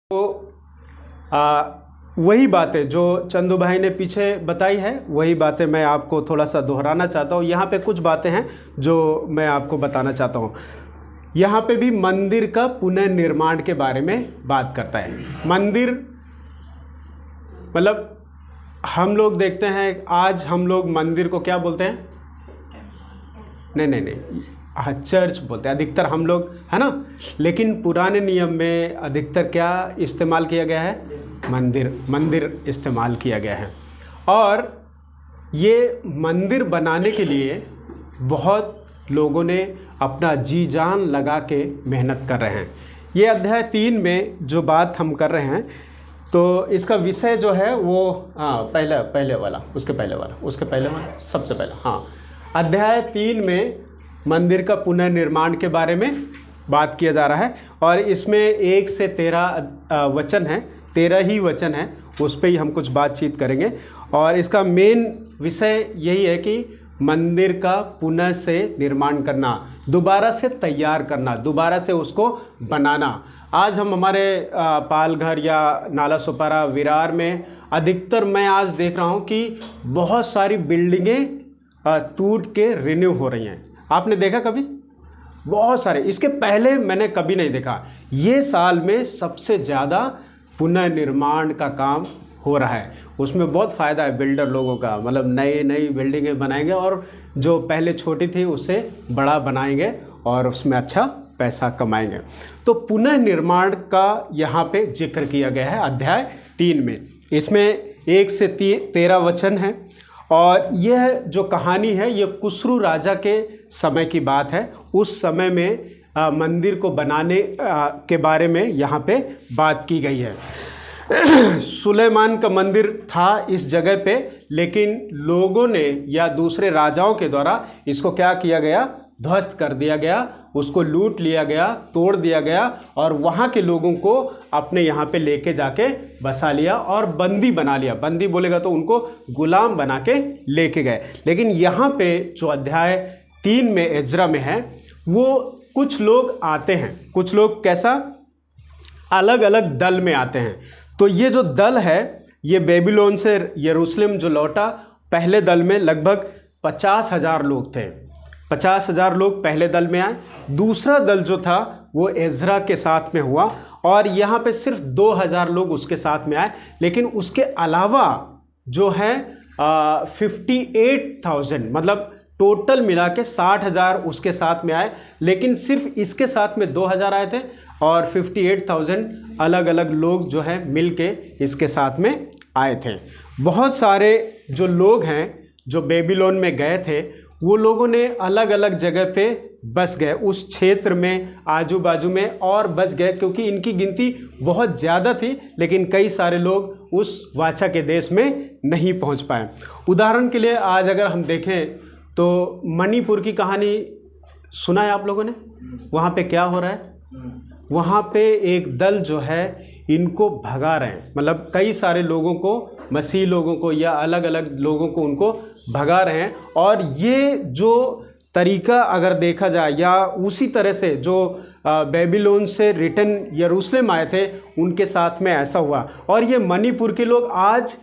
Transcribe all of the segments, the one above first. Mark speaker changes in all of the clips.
Speaker 1: तो वही बातें जो चंदू भाई ने पीछे बताई है वही बातें मैं आपको थोड़ा सा दोहराना चाहता हूँ। यहाँ पे कुछ बातें हैं जो मैं आपको बताना चाहता हूँ। यहाँ पे भी मंदिर का पुनर्निर्माण के बारे में बात करता है। मंदिर मतलब हम लोग देखते हैं आज हम लोग मंदिर को क्या बोलते हैं? नहीं, हाँ, चर्च बोलते हैं अधिकतर हम लोग, है ना। लेकिन पुराने नियम में अधिकतर क्या इस्तेमाल किया गया है? मंदिर इस्तेमाल किया गया है। और ये मंदिर बनाने के लिए बहुत लोगों ने अपना जी जान लगा के मेहनत कर रहे हैं। ये अध्याय 3 में जो बात हम कर रहे हैं तो इसका विषय जो है वो पहले वाला सबसे पहले, हाँ, अध्याय 3 में मंदिर का पुनर्निर्माण के बारे में बात किया जा रहा है। और इसमें 1 से 13 वचन है, 13 ही वचन है, उस पर ही हम कुछ बातचीत करेंगे। और इसका मेन विषय यही है कि मंदिर का पुनः से निर्माण करना, दोबारा से तैयार करना, दोबारा से उसको बनाना। आज हम हमारे पालघर या नाला सुपारा विरार में अधिकतर मैं आज देख रहा हूँ कि बहुत सारी बिल्डिंगें टूट के रिन्यू हो रही हैं। आपने देखा कभी? बहुत सारे, इसके पहले मैंने कभी नहीं देखा। ये साल में सबसे ज़्यादा पुनर्निर्माण का काम हो रहा है। उसमें बहुत फ़ायदा है बिल्डर लोगों का, मतलब नई बिल्डिंगें बनाएंगे और जो पहले छोटी थी उसे बड़ा बनाएंगे और उसमें अच्छा पैसा कमाएंगे। तो पुनर्निर्माण का यहाँ पे जिक्र किया गया है अध्याय 3 में। इसमें 1 से 13 वचन है। और यह जो कहानी है ये कुसरू राजा के समय की बात है। उस समय में मंदिर को बनाने के बारे में यहाँ पे बात की गई है। सुलेमान का मंदिर था इस जगह पे, लेकिन लोगों ने या दूसरे राजाओं के द्वारा इसको क्या किया गया? ध्वस्त कर दिया गया, उसको लूट लिया गया, तोड़ दिया गया और वहाँ के लोगों को अपने यहाँ पे लेके जाके बसा लिया और बंदी बना लिया। बंदी बोलेगा तो उनको गुलाम बना के लेके गए। लेकिन यहाँ पे जो अध्याय 3 में एज्रा में है वो कुछ लोग आते हैं। कुछ लोग कैसा? अलग अलग दल में आते हैं। तो ये जो दल है ये बेबीलोन से यरूशलेम जो लौटा, पहले दल में लगभग 50,000 लोग थे। 50,000 लोग पहले दल में आए। दूसरा दल जो था वो एज्रा के साथ में हुआ और यहाँ पे सिर्फ 2,000 लोग उसके साथ में आए। लेकिन उसके अलावा जो है 58,000 मतलब टोटल मिला के 60,000 उसके साथ में आए। लेकिन सिर्फ इसके साथ में 2,000 आए थे और 58,000 अलग अलग लोग जो है मिल के इसके साथ में आए थे। बहुत सारे जो लोग हैं जो बेबीलोन में गए थे वो लोगों ने अलग अलग जगह पे बस गए, उस क्षेत्र में आजू बाजू में और बच गए, क्योंकि इनकी गिनती बहुत ज़्यादा थी। लेकिन कई सारे लोग उस वाचा के देश में नहीं पहुंच पाए। उदाहरण के लिए आज अगर हम देखें तो मणिपुर की कहानी सुना है आप लोगों ने? वहाँ पे क्या हो रहा है? वहाँ पे एक दल जो है इनको भगा रहे हैं, मतलब कई सारे लोगों को, मसीह लोगों को या अलग अलग लोगों को उनको भगा रहे हैं। और ये जो तरीका अगर देखा जाए या उसी तरह से जो बेबीलोन से रिटर्न यरूशलेम आए थे उनके साथ में ऐसा हुआ। और ये मणिपुर के लोग आज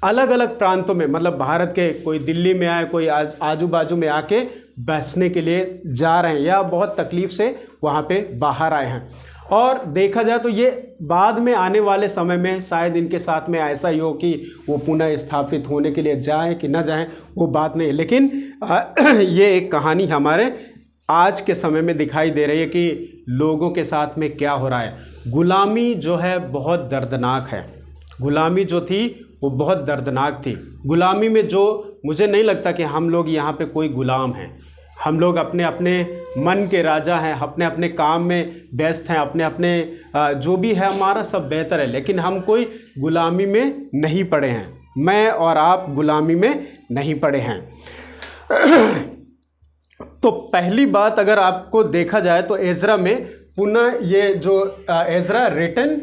Speaker 1: अलग अलग प्रांतों में, मतलब भारत के, कोई दिल्ली में आए, कोई आजू बाजू में आके बसने के लिए जा रहे हैं या बहुत तकलीफ से वहाँ पे बाहर आए हैं। और देखा जाए तो ये बाद में आने वाले समय में शायद इनके साथ में ऐसा ही हो कि वो पुनः स्थापित होने के लिए जाएं कि ना जाएं, वो बात नहीं है। लेकिन ये एक कहानी हमारे आज के समय में दिखाई दे रही है कि लोगों के साथ में क्या हो रहा है। गुलामी जो है बहुत दर्दनाक है। गुलामी जो थी वो बहुत दर्दनाक थी। गुलामी में जो, मुझे नहीं लगता कि हम लोग यहाँ पे कोई गुलाम हैं। हम लोग अपने अपने मन के राजा हैं, अपने अपने काम में व्यस्त हैं, अपने अपने जो भी है हमारा सब बेहतर है। लेकिन हम कोई गुलामी में नहीं पड़े हैं। मैं और आप गुलामी में नहीं पड़े हैं। तो पहली बात अगर आपको देखा जाए तो एज्रा में पुनः ये जो एज्रा रिटर्न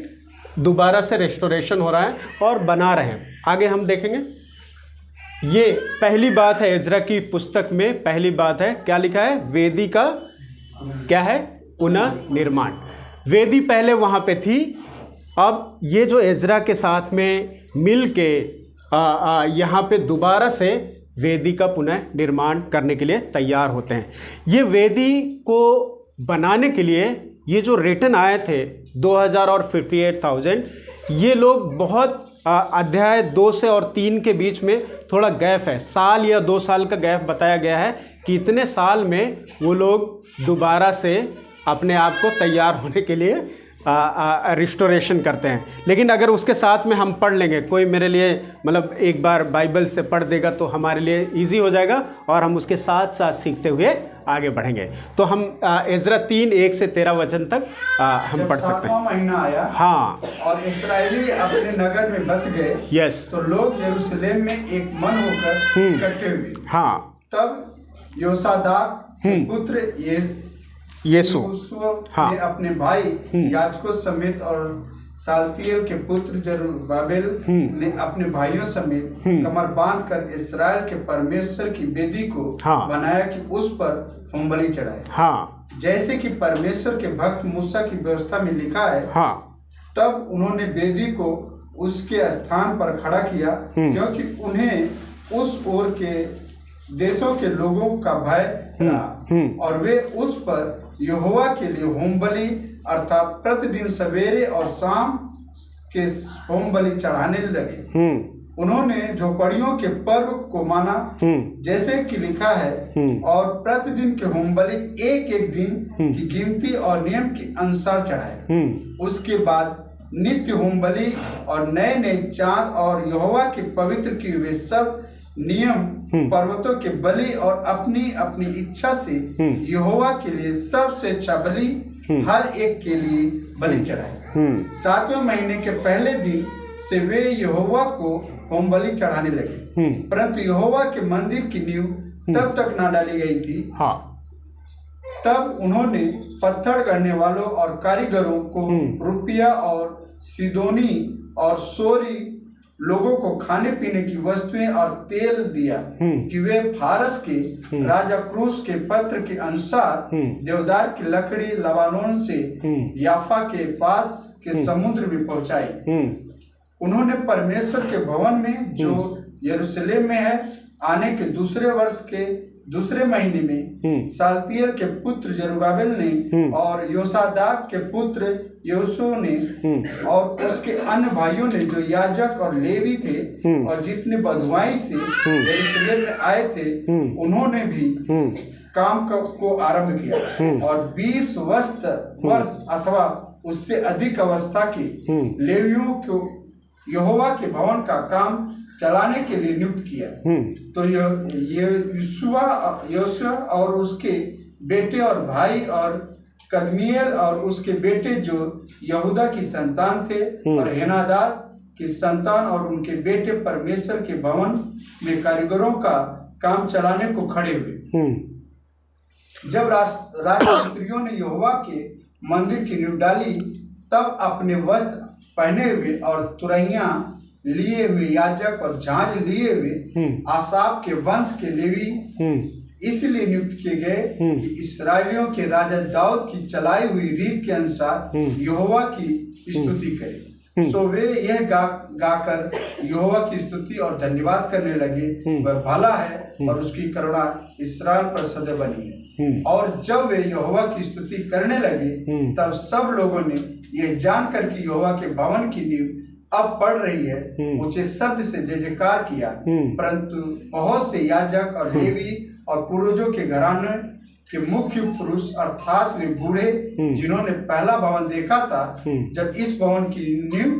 Speaker 1: दोबारा से रेस्टोरेशन हो रहा है और बना रहे हैं। आगे हम देखेंगे। ये पहली बात है एज्रा की पुस्तक में, पहली बात है क्या लिखा है? वेदी का क्या है? पुनः निर्माण। वेदी पहले वहाँ पे थी अब ये जो एजरा के साथ में मिल के यहाँ पे दोबारा से वेदी का पुनः निर्माण करने के लिए तैयार होते हैं। ये वेदी को बनाने के लिए ये जो रिटर्न आए थे 2000 और 58,000, ये लोग बहुत अध्याय 2 से और 3 के बीच में थोड़ा गैप है, साल या 2 साल का गैप बताया गया है कि इतने साल में वो लोग दोबारा से अपने आप को तैयार होने के लिए रिस्टोरेशन करते हैं। लेकिन अगर उसके साथ में हम पढ़ लेंगे, कोई मेरे लिए मतलब एक बार बाइबल से पढ़ देगा तो हमारे लिए इजी हो जाएगा और हम उसके साथ साथ सीखते हुए आगे बढ़ेंगे। तो हम एजरा 3:1 से 13 वचन तक हम पढ़ सकते हैं।
Speaker 2: 7वां महीना आया,
Speaker 1: हाँ,
Speaker 2: और इस्राएली अपने नगर में बस गए।
Speaker 1: यस,
Speaker 2: तो लोग यरूशलेम में एक मन होकर इकट्ठे हुए।
Speaker 1: हाँ,
Speaker 2: तब योसादाक पुत्र
Speaker 1: यीशु
Speaker 2: ने अपने भाई याजकों समेत और सालतिएल के पुत्र जरुब्बाबेल ने अपने भाइयों समेत कमर बांधकर इस्राएल के परमेश्वर की वेदी को बनाया कि उस पर होमबलि चढ़ाए, जैसे कि परमेश्वर के भक्त मूसा की व्यवस्था में लिखा है। तब उन्होंने वेदी को उसके स्थान पर खड़ा किया, क्योंकि उन्हें उस ओर के देशों के लोगों का भय था, और वे उस पर यहोवा के लिए होमबलि अर्थात प्रतिदिन सवेरे और शाम के होमबलि चढ़ाने लगे। उन्होंने झोपड़ियों के पर्व को माना, जैसे कि लिखा है, और प्रतिदिन के होमबलि एक एक दिन की गिनती और नियम के अनुसार चढ़ाए। उसके बाद नित्य होमबलि और नए नए चाँद और यहोवा के पवित्र किए हुए सब नियम पर्वतों के बलि और अपनी अपनी इच्छा से यहोवा के लिए सबसे अच्छा बलि हर एक के लिए बलि चढ़ाए। 7वें महीने के पहले दिन से वे यहोवा को होमबलि चढ़ाने लगे, परंतु यहोवा के मंदिर की नींव तब तक न डाली गई थी। तब उन्होंने पत्थर गढ़ने वालों और कारीगरों को रुपया और सीदोनी और सोरी लोगों को खाने पीने की वस्तुएं और तेल दिया कि वे फारस के राजा क्रूस के पत्र के अनुसार देवदार की लकड़ी लबानोन से याफा के पास के समुद्र में पहुंचाई। उन्होंने परमेश्वर के भवन में जो यरूशलेम में है आने के दूसरे वर्ष के दूसरे महीने में सालतिएल के पुत्र जरुब्बाबेल ने और योसादाक के पुत्र यहोशू ने और उसके अन्य भाइयों ने जो याजक और लेवी थे और जितने बधुआई से यरूशलेम में आए थे, उन्होंने भी काम को आरंभ किया और 20 वर्ष अथवा उससे अधिक अवस्था के लेवियों को यहोवा के भवन का काम चलाने के लिए नियुक्त किया। तो ये योशुआ और उसके बेटे और भाई और कदमिएल और उसके बेटे जो यहूदा की संतान थे और हेनादाद की संतान और उनके बेटे परमेश्वर के भवन में कारीगरों का काम चलाने को खड़े हुए। जब राजमिस्त्रियों ने यहोवा के मंदिर की नींव डाली, तब अपने वस्त्र पहने हुए और तुरहियां लिए हुए याजक और झांझ लिए हुए आसाफ के वंश के लेवी इसलिए नियुक्त किए गए कि इस्राएलियों के राजा दाऊद की चलाई हुई रीत के अनुसार यहोवा की स्तुति करें। सो वे यह गाकर यहोवा की स्तुति और धन्यवाद करने लगे, वह भला है और उसकी करुणा इस्राएल पर सदैव बनी है। और जब वे यहोवा की स्तुति करने लगे, तब सब लोगों ने यह जानकर कि यहोवा के भवन की नींव अब पड़ रही है, ऊंचे शब्द से जय जयकार किया। परंतु बहुत से याजक और लेवी और पूर्वजों के घराने के मुख्य पुरुष अर्थात वे बूढ़े जिन्होंने पहला भवन देखा था, जब इस भवन की नींव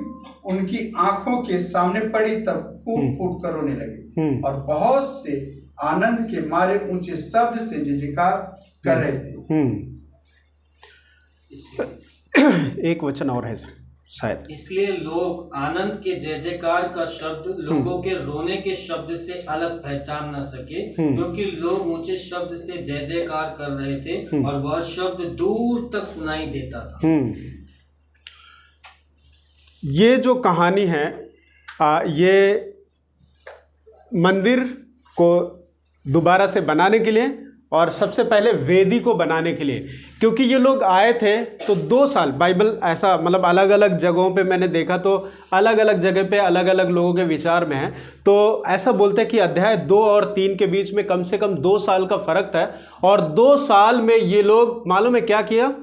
Speaker 2: उनकी आंखों के सामने पड़ी, तब फूट फूट कर रोने लगे और बहुत से आनंद के मारे ऊंचे शब्द से जय जयकार कर रहे थे।
Speaker 1: एक वचन और है शायद,
Speaker 3: इसलिए लोग आनंद के जय जयकार का शब्द लोगों के रोने के शब्द से अलग पहचान न सके, क्योंकि लोग ऊंचे शब्द से जय जयकार कर रहे थे और वह शब्द दूर तक सुनाई देता था।
Speaker 1: ये जो कहानी है, ये मंदिर को दोबारा से बनाने के लिए और सबसे पहले वेदी को बनाने के लिए, क्योंकि ये लोग आए थे तो 2 साल, बाइबल ऐसा मतलब अलग अलग जगहों पे मैंने देखा तो अलग अलग जगह पे अलग अलग लोगों के विचार में है, तो ऐसा बोलते हैं कि अध्याय 2 और 3 के बीच में कम से कम 2 साल का फर्क था। और 2 साल में ये लोग मालूम है क्या किया,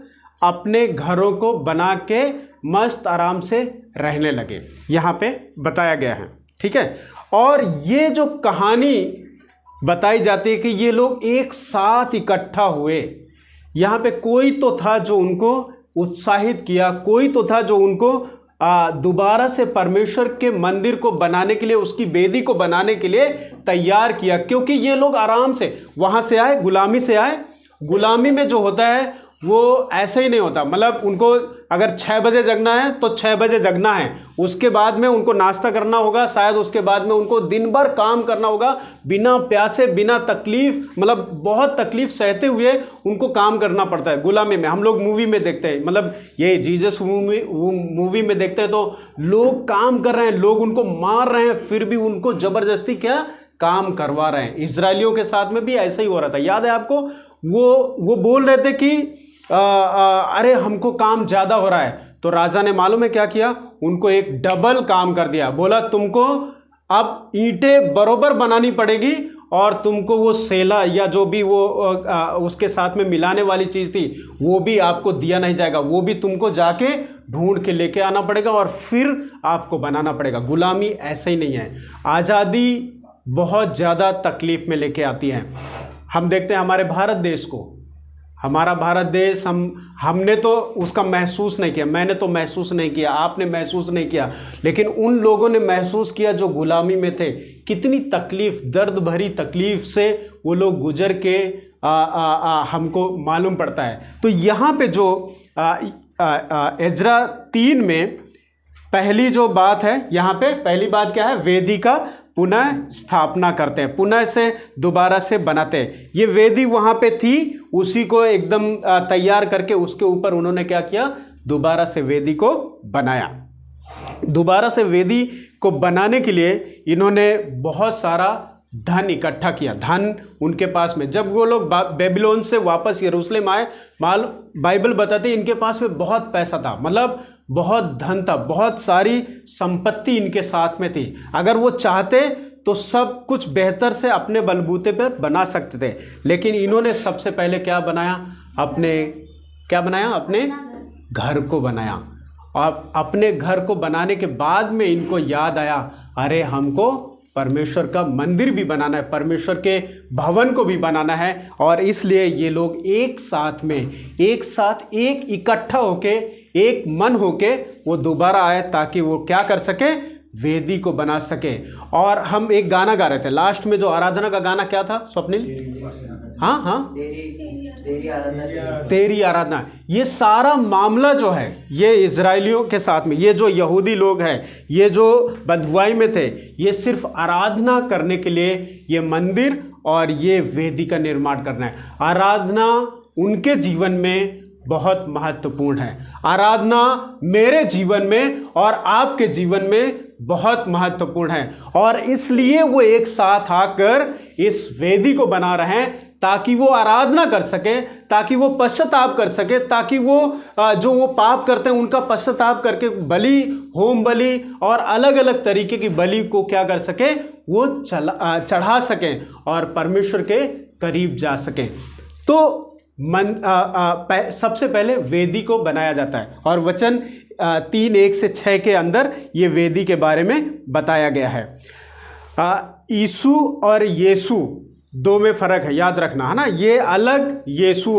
Speaker 1: अपने घरों को बना के मस्त आराम से रहने लगे, यहाँ पे बताया गया है। ठीक है, और ये जो कहानी बताई जाती है कि ये लोग एक साथ इकट्ठा हुए, यहाँ पे कोई तो था जो उनको उत्साहित किया, कोई तो था जो उनको दोबारा से परमेश्वर के मंदिर को बनाने के लिए, उसकी वेदी को बनाने के लिए तैयार किया, क्योंकि ये लोग आराम से वहाँ से आए, गुलामी से आए। गुलामी में जो होता है वो ऐसे ही नहीं होता, मतलब उनको अगर 6 बजे जगना है तो 6 बजे जगना है, उसके बाद में उनको नाश्ता करना होगा, शायद उसके बाद में उनको दिन भर काम करना होगा, बिना प्यासे बिना तकलीफ, मतलब बहुत तकलीफ सहते हुए उनको काम करना पड़ता है गुलामी में। हम लोग मूवी में देखते हैं, मतलब ये जीसस मूवी में देखते हैं तो लोग काम कर रहे हैं, लोग उनको मार रहे हैं, फिर भी उनको जबरदस्ती क्या काम करवा रहे हैं। इजरायलियों के साथ में भी ऐसा ही हो रहा था, याद है आपको, वो बोल रहे थे कि अरे हमको काम ज़्यादा हो रहा है, तो राजा ने मालूम है क्या किया, उनको एक डबल काम कर दिया, बोला तुमको अब ईंटें बरोबर बनानी पड़ेगी और तुमको वो सेला या जो भी वो उसके साथ में मिलाने वाली चीज़ थी वो भी आपको दिया नहीं जाएगा, वो भी तुमको जाके ढूंढ के लेके आना पड़ेगा और फिर आपको बनाना पड़ेगा। गुलामी ऐसे ही नहीं है, आज़ादी बहुत ज़्यादा तकलीफ में लेके आती है। हम देखते हैं हमारे भारत देश को, हमारा भारत देश हमने तो उसका महसूस नहीं किया, मैंने तो महसूस नहीं किया, आपने महसूस नहीं किया, लेकिन उन लोगों ने महसूस किया जो गुलामी में थे। कितनी तकलीफ, दर्द भरी तकलीफ से वो लोग गुजर के हमको मालूम पड़ता है। तो यहाँ पे जो एजरा 3 में पहली जो बात है, यहाँ पे पहली बात क्या है, वेदी का पुनः स्थापना करते हैं, पुनः से दोबारा से बनाते हैं। ये वेदी वहाँ पे थी, उसी को एकदम तैयार करके उसके ऊपर उन्होंने क्या किया, दोबारा से वेदी को बनाया। दोबारा से वेदी को बनाने के लिए इन्होंने बहुत सारा धन इकट्ठा किया। धन उनके पास में, जब वो लोग बेबीलोन से वापस यरूशलेम आए, बाइबल बताते इनके पास में बहुत पैसा था, मतलब बहुत धन था, बहुत सारी संपत्ति इनके साथ में थी। अगर वो चाहते तो सब कुछ बेहतर से अपने बलबूते पर बना सकते थे, लेकिन इन्होंने सबसे पहले क्या बनाया, अपने घर को बनाया। और अपने घर को बनाने के बाद में इनको याद आया, अरे हमको परमेश्वर का मंदिर भी बनाना है, परमेश्वर के भवन को भी बनाना है। और इसलिए ये लोग एक साथ एक इकट्ठा होके, एक मन होके वो दोबारा आए ताकि वो क्या कर सके, वेदी को बना सके। और हम एक गाना गा रहे थे लास्ट में, जो आराधना का गाना क्या था स्वप्निल? हाँ, तेरी आराधना। ये सारा मामला जो है ये इजरायलियों के साथ में, ये जो यहूदी लोग हैं, ये जो बंधुआई में थे, ये सिर्फ आराधना करने के लिए ये मंदिर और ये वेदी का निर्माण करना है। आराधना उनके जीवन में बहुत महत्वपूर्ण है, आराधना मेरे जीवन में और आपके जीवन में बहुत महत्वपूर्ण है। और इसलिए वो एक साथ आकर इस वेदी को बना रहे हैं ताकि वो आराधना कर सके, ताकि वो पश्चाताप कर सके, ताकि वो जो वो पाप करते हैं उनका पश्चाताप करके बलि, होम बलि और अलग अलग तरीके की बलि को क्या कर सके, वो चढ़ा सकें और परमेश्वर के करीब जा सकें। तो सबसे पहले वेदी को बनाया जाता है और वचन 3:1 से 6 के अंदर ये वेदी के बारे में बताया गया है। यीशु और यीशु दो में फर्क है, याद रखना है ना, ये अलग यीशु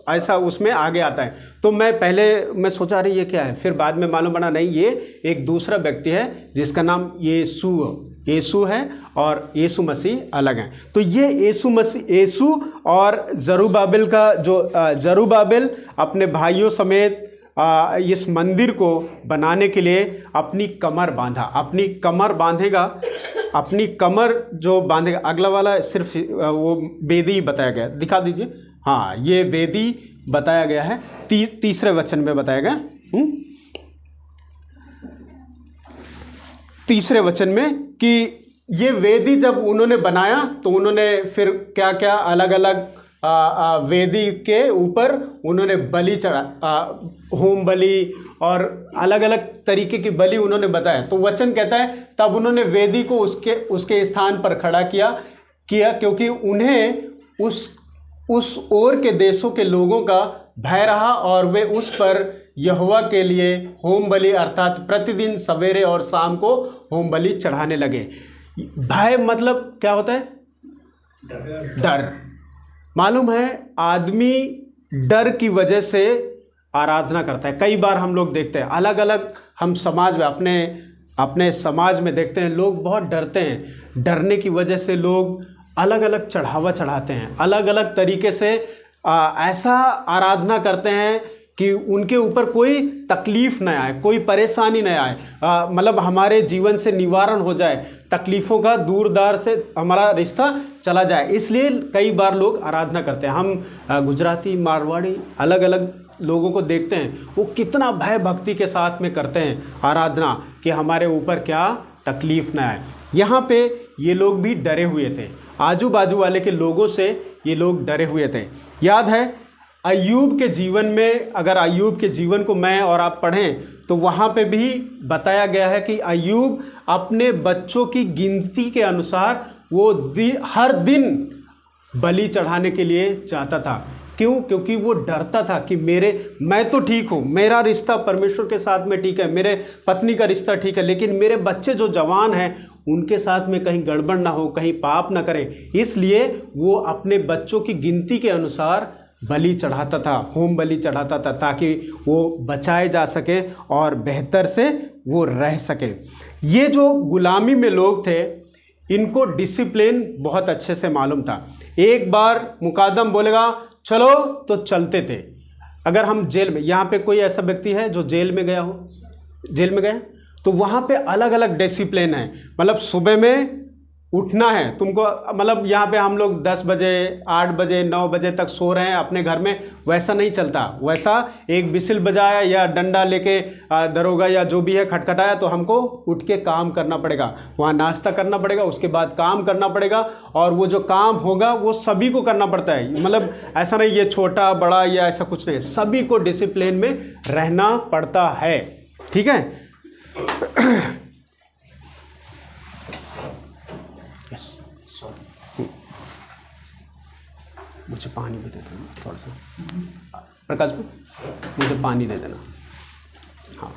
Speaker 1: ऐसा उसमें आगे आता है। तो मैं सोचा रही ये क्या है, फिर बाद में मालूम पड़ा नहीं, ये एक दूसरा व्यक्ति है जिसका नाम यीशु है और यीशु मसीह अलग हैं। तो ये यीशु और जरुब्बाबिल का जो जरुब्बाबिल अपने भाइयों समेत इस मंदिर को बनाने के लिए अपनी कमर बांधा, अपनी कमर बांधेगा, अपनी कमर जो बांधेगा। अगला वाला सिर्फ वो वेदी बताया गया, दिखा दीजिए। हाँ, ये वेदी बताया गया है, तीसरे वचन में बताया गया, तीसरे वचन में कि ये वेदी जब उन्होंने बनाया तो उन्होंने फिर क्या क्या अलग अलग वेदी के ऊपर उन्होंने बलि चढ़ा, होम बलि और अलग अलग तरीके की बलि उन्होंने बताया। तो वचन कहता है तब उन्होंने वेदी को उसके स्थान पर खड़ा किया क्योंकि उन्हें उस ओर के देशों के लोगों का भय रहा और वे उस पर यहोवा के लिए होम बलि अर्थात प्रतिदिन सवेरे और शाम को होम बलि चढ़ाने लगे। भय मतलब क्या होता है? डर। मालूम है आदमी डर की वजह से आराधना करता है। कई बार हम लोग देखते हैं अलग अलग, हम समाज में अपने समाज में देखते हैं लोग बहुत डरते हैं। डरने की वजह से लोग अलग अलग चढ़ावा चढ़ाते हैं, अलग अलग तरीके से ऐसा आराधना करते हैं कि उनके ऊपर कोई तकलीफ न आए, कोई परेशानी न आए, मतलब हमारे जीवन से निवारण हो जाए, तकलीफ़ों का दूर दार से हमारा रिश्ता चला जाए। इसलिए कई बार लोग आराधना करते हैं। हम गुजराती, मारवाड़ी अलग अलग लोगों को देखते हैं, वो कितना भय भक्ति के साथ में करते हैं आराधना कि हमारे ऊपर क्या तकलीफ़ न आए। यहाँ पे ये लोग भी डरे हुए थे, आजू बाजू वाले के लोगों से ये लोग डरे हुए थे। याद है अय्यूब के जीवन में, अगर अय्यूब के जीवन को मैं और आप पढ़ें तो वहाँ पे भी बताया गया है कि अय्यूब अपने बच्चों की गिनती के अनुसार वो हर दिन बलि चढ़ाने के लिए जाता था। क्यों? क्योंकि वो डरता था कि मैं तो ठीक हूँ, मेरा रिश्ता परमेश्वर के साथ में ठीक है, मेरे पत्नी का रिश्ता ठीक है, लेकिन मेरे बच्चे जो जवान हैं उनके साथ में कहीं गड़बड़ ना हो, कहीं पाप ना करें। इसलिए वो अपने बच्चों की गिनती के अनुसार बलि चढ़ाता था, होम बलि चढ़ाता था, ताकि वो बचाए जा सके और बेहतर से वो रह सके। ये जो गुलामी में लोग थे इनको डिसिप्लिन बहुत अच्छे से मालूम था। एक बार मुकादम बोलेगा चलो तो चलते थे। अगर हम जेल में, यहाँ पे कोई ऐसा व्यक्ति है जो जेल में गया हो, जेल में गए तो वहाँ पे अलग अलग डिसिप्लिन है। मतलब सुबह में उठना है तुमको, मतलब यहाँ पे हम लोग 10 बजे 8 बजे 9 बजे तक सो रहे हैं अपने घर में, वैसा नहीं चलता। वैसा एक विसिल बजाया या डंडा लेके दरोगा या जो भी है खटखटाया तो हमको उठ के काम करना पड़ेगा, वहाँ नाश्ता करना पड़ेगा, उसके बाद काम करना पड़ेगा। और वो जो काम होगा वो सभी को करना पड़ता है, मतलब ऐसा नहीं ये छोटा बड़ा या ऐसा कुछ नहीं, सभी को डिसिप्लिन में रहना पड़ता है। ठीक है। मुझे पानी भी दे देना थोड़ा सा, प्रकाश को मुझे पानी दे देना। हाँ,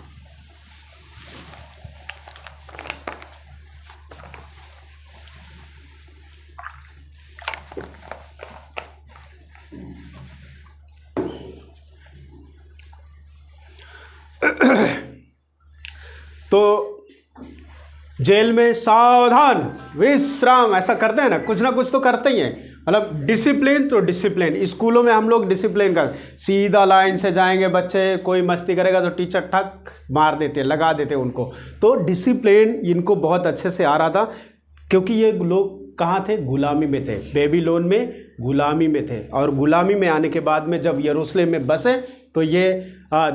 Speaker 1: तो जेल में सावधान विश्राम ऐसा करते हैं ना कुछ तो करते ही हैं। मतलब डिसिप्लिन तो डिसिप्लिन, स्कूलों में हम लोग डिसिप्लिन का सीधा लाइन से जाएंगे, बच्चे कोई मस्ती करेगा तो टीचर ठक मार देते, लगा देते उनको। तो डिसिप्लिन इनको बहुत अच्छे से आ रहा था, क्योंकि ये लोग कहाँ थे? गुलामी में थे, बेबीलोन में गुलामी में थे। और गुलामी में आने के बाद में जब यरूशलेम में बसे तो ये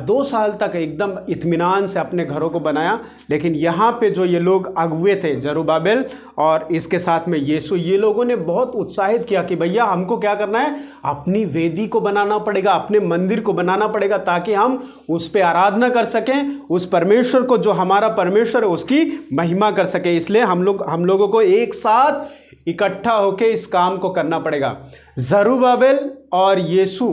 Speaker 1: 2 साल तक एकदम इत्मीनान से अपने घरों को बनाया। लेकिन यहाँ पे जो ये लोग अगुए थे, जरुब्बाबेल और इसके साथ में यीशु, ये लोगों ने बहुत उत्साहित किया कि भैया हमको क्या करना है, अपनी वेदी को बनाना पड़ेगा, अपने मंदिर को बनाना पड़ेगा, ताकि हम उस पर आराधना कर सकें, उस परमेश्वर को जो हमारा परमेश्वर है उसकी महिमा कर सकें। इसलिए हम लोगों को एक साथ इकट्ठा होकर इस काम को करना पड़ेगा। जरुब्बाबेल और यीशु